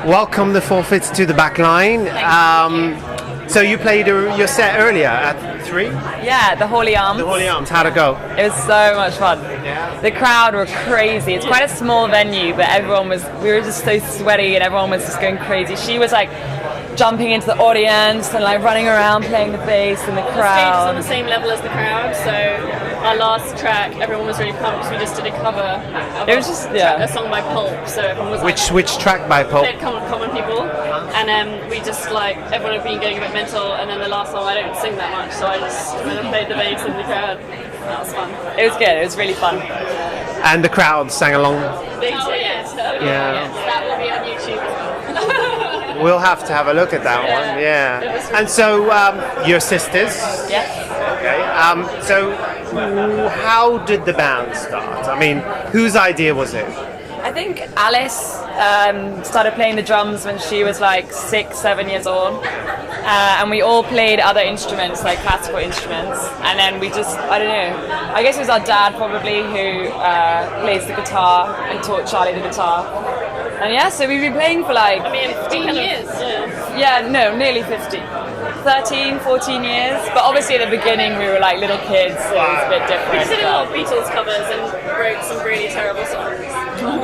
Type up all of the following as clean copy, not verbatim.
welcome the Fourfits to the Backline. So you played your set earlier at 3? Yeah, the Holy Arms. The Holy Arms, how'd it go? It was so much fun. Yeah. The crowd were crazy. It's quite a small venue, but we were just so sweaty and everyone was just going crazy. She was like jumping into the audience and like running around playing the bass in the The stage is crowd. on the same level as the crowd, so our last track, everyone was really pumped. We just did a cover of It was just, yeah. a song by Pulp, so everyone was Which track by Pulp? played Common People, and we just like, everyone had been going a bit mental, and then the last song I don't sing that much, so I just went and played the bass in the crowd. That was fun. It was good, it was really fun. And the crowd sang along. They did. Yeah. That will be on YouTube as well. We'll have to have a look at that one. Yeah. And so your sisters. Yeah. Okay. So how did the band start? I mean, whose idea was it? I think Alice started playing the drums when she was like 6, 7 years old. And we all played other instruments, like classical instruments. And then we just, I don't know, I guess it was our dad probably who plays the guitar and taught Charlie the guitar. And yeah, so we've been playing for like... 15 years. Yeah, no, nearly 50. 13, 14 years. But obviously at the beginning we were like little kids, so it was a bit different. We just did a lot of Beatles covers and wrote some really terrible songs.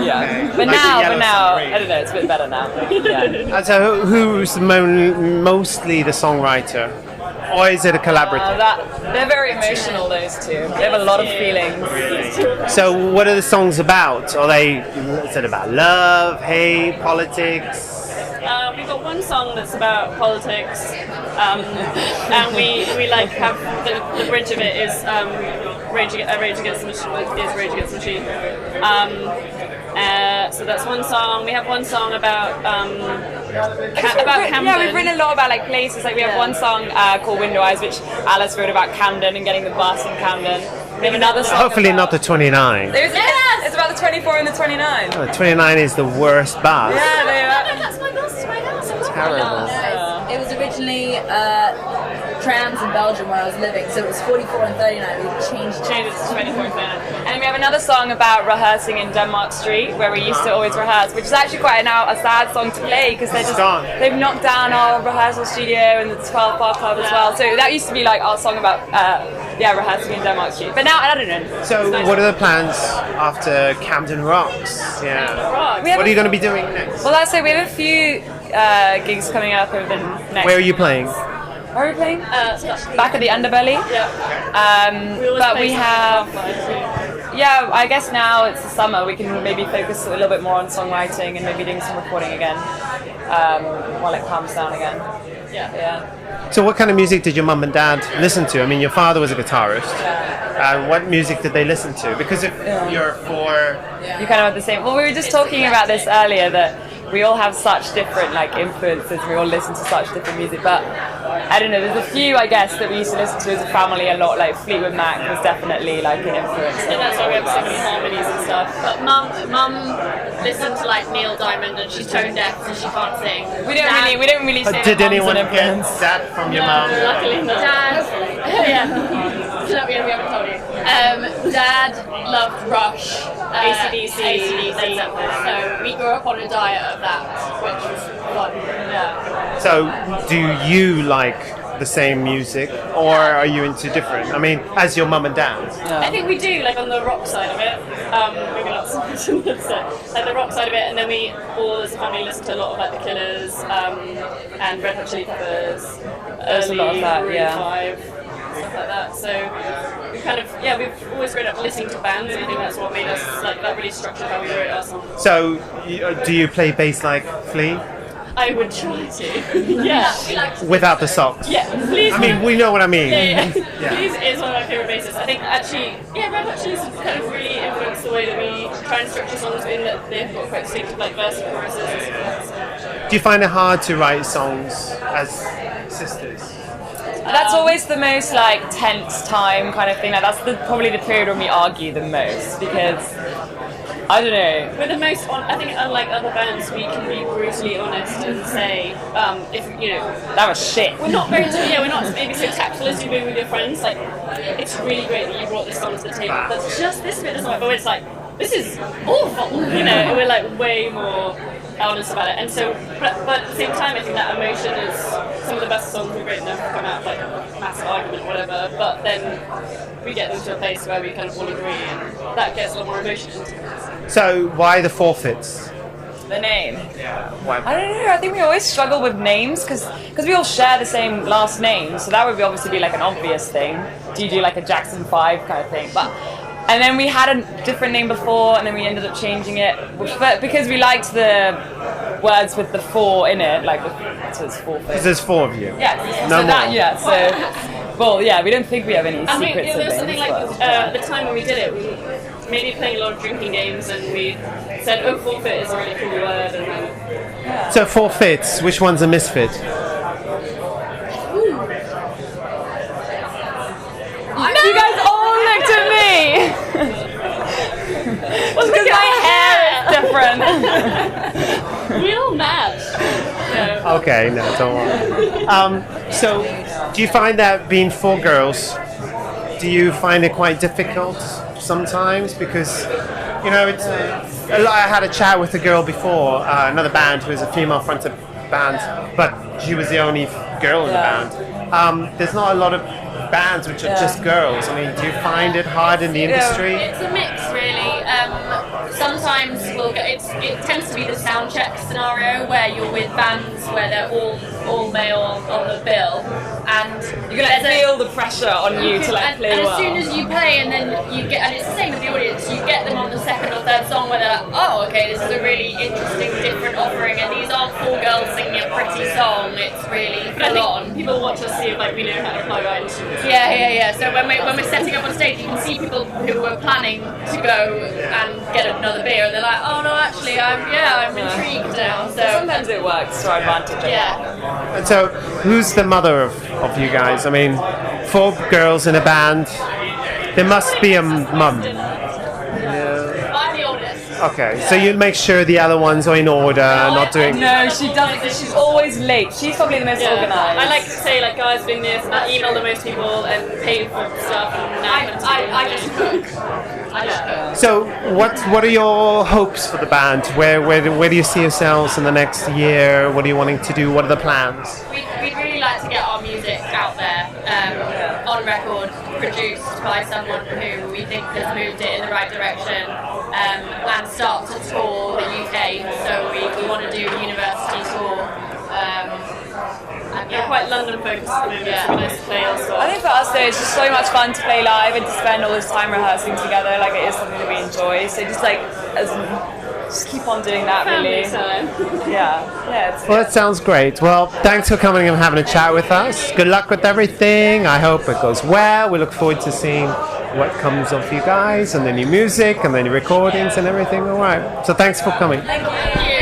Yeah. But Like the now, Yellow Submarine. I don't know, it's a bit better now. Yeah. And so who's mostly the songwriter? Or is it a collaborative? They're very emotional, those two. They have a lot of feelings. So what are the songs about? Is it about love, hate, politics? We've got one song that's about politics, and we like have the bridge of it is Rage Against the Machine. So that's one song. We have one song about Camden. Yeah, we've written a lot about like places. Like we have one song called Window Eyes, which Alice wrote about Camden and getting the bus in Camden. We have another song. Hopefully about, not the 29. It's about the 24 and the 29. The 29 is the worst bus. Yeah, they are. That's my bus. Terrible. It was originally trams in Belgium where I was living, so it was 44 and 39. We changed Change it to 24 and 39. And then we have another song about rehearsing in Denmark Street, where we used to always rehearse, which is actually quite now a sad song to play because they've knocked down our rehearsal studio and the 12 Bar Club as well. So that used to be like our song about rehearsing in Denmark Street. But now I don't know. So what are the plans after Camden Rocks? Yeah. What are you going to be doing next? Well, that's it. We have a few gigs coming up over the next. Where are you playing? Where are we playing? Back at the Underbelly. Yeah. But we have. Yeah, I guess now it's the summer. We can maybe focus a little bit more on songwriting and maybe doing some recording again while it calms down again. Yeah. So what kind of music did your mum and dad listen to? I mean, your father was a guitarist. What music did they listen to? Because if you're 4... You kind of have the same. Well, we were just talking about this earlier that we all have such different like influences. We all listen to such different music, but I don't know. There's a few I guess that we used to listen to as a family a lot. Like Fleetwood Mac was definitely like an influence. And that's why we have so many harmonies and stuff. But mum listened to like Neil Diamond, and she's tone deaf, so she can't sing. We don't really say Did that anyone mom's an get influence. that from your mum? Luckily not. Dad, we haven't told you. Dad loved Rush, AC/DC, so we grew up on a diet of that, which was fun. Yeah. So do you like the same music, or are you into different? I mean, as your mum and dad? I think we do, like on the rock side of it. Maybe not so much on the set. Like the rock side of it, and then we all as a family listen to a lot of like the Killers and Red Hot Chili Peppers. There's a lot of that, yeah. 5, stuff like that. So we kind of, we've always grown up listening to bands, and I think that's what made us like that really structured how we wrote our songs. So do you play bass like Flea? I would try to. Yeah. Without the socks? Yeah, please. I mean, we know what I mean. Yeah. Please is one of my favourite bassists. I think actually, Red Hot Chili's kind of really influenced the way that we try and structure songs in that they've got quite distinctive like verse and choruses and stuff. Do you find it hard to write songs as sisters? That's always the most like tense time kind of thing. Like that's probably the period when we argue the most because I don't know. We're the most I think unlike other bands, we can be brutally honest and say if you know that was shit. We're not we're not maybe so tactful as you do with your friends. Like it's really great that you brought this song to the table. But just this bit doesn't work. But it's like this is awful. You know, we're like way more elders about it. And so, but at the same time, I think that emotion is some of the best songs we've written have come out of like a massive argument or whatever. But then we get them to a place where we kind of all agree, and that gets a lot more emotion into it. So why the Fourfits? The name. Why? I don't know. I think we always struggle with names because we all share the same last name, so that would obviously be like an obvious thing. Do you do like a Jackson 5 kind of thing? And then we had a different name before, and then we ended up changing it, but because we liked the words with the 4 in it, like so it's Fourfits. Because there's 4 of you. Yeah. No so more. Well, yeah. We don't think we have any I mean, secret there was siblings. something like but- at the time when we did it, we were maybe playing a lot of drinking games, and we said, "Oh, forfeit is a really cool word." And then So Fourfits, which one's a misfit? You guys all looked at me. Well, because my hair is different. real match. No. Okay, no, don't worry. So, do you find that being 4 girls, do you find it quite difficult sometimes? Because, you know, I had a chat with a girl before, another band who is a female-fronted band, but she was the only girl in the band. There's not a lot of bands which are just girls. I mean, do you find it hard in the industry? It's a mix, really. Sometimes it tends to be the sound check scenario where you're with bands where they're all male on the bill, and You're gonna feel the pressure on you to like play and well. as soon as you play, and then you get, and it's the same with the audience, you get them on the second or third song where they're like, oh, okay, this is a really interesting, different offering, and these aren't 4 girls singing a pretty song. It's really full on. People watch us see if like we know how to play our instruments. Yeah. So when we're setting up on stage, you can see people who were planning to go and get another beer, and they're like, oh no, actually, I'm intrigued now. So Sometimes it works to our advantage. yeah. And so, who's the mother of you guys? I mean, 4 girls in a band, there must be a mum. I'm the oldest. Okay, so you make sure the other ones are in order, not doing... No, she doesn't. She's always late. She's probably the most organised. I like to say like guys doing this, and I email the most people and pay for stuff. And now I just cook. I just cook. So, what are your hopes for the band? Where do you see yourselves in the next year? What are you wanting to do? What are the plans? We'd really like to get our music out there, on record, produced by someone who we think has moved it in the right direction, and start to tour the UK. So we want to do a university tour. we're quite London focused at the moment, so we like to play elsewhere. I think for us though, it's just so much fun to play live and to spend all this time rehearsing together. Like it is something that we enjoy. So just like just keep on doing that, Family really. time. Yeah. Well, that sounds great. Well, thanks for coming and having a chat with us. Good luck with everything. I hope it goes well. We look forward to seeing what comes of you guys and the new music and the new recordings and everything. All right. So thanks for coming. Thank you.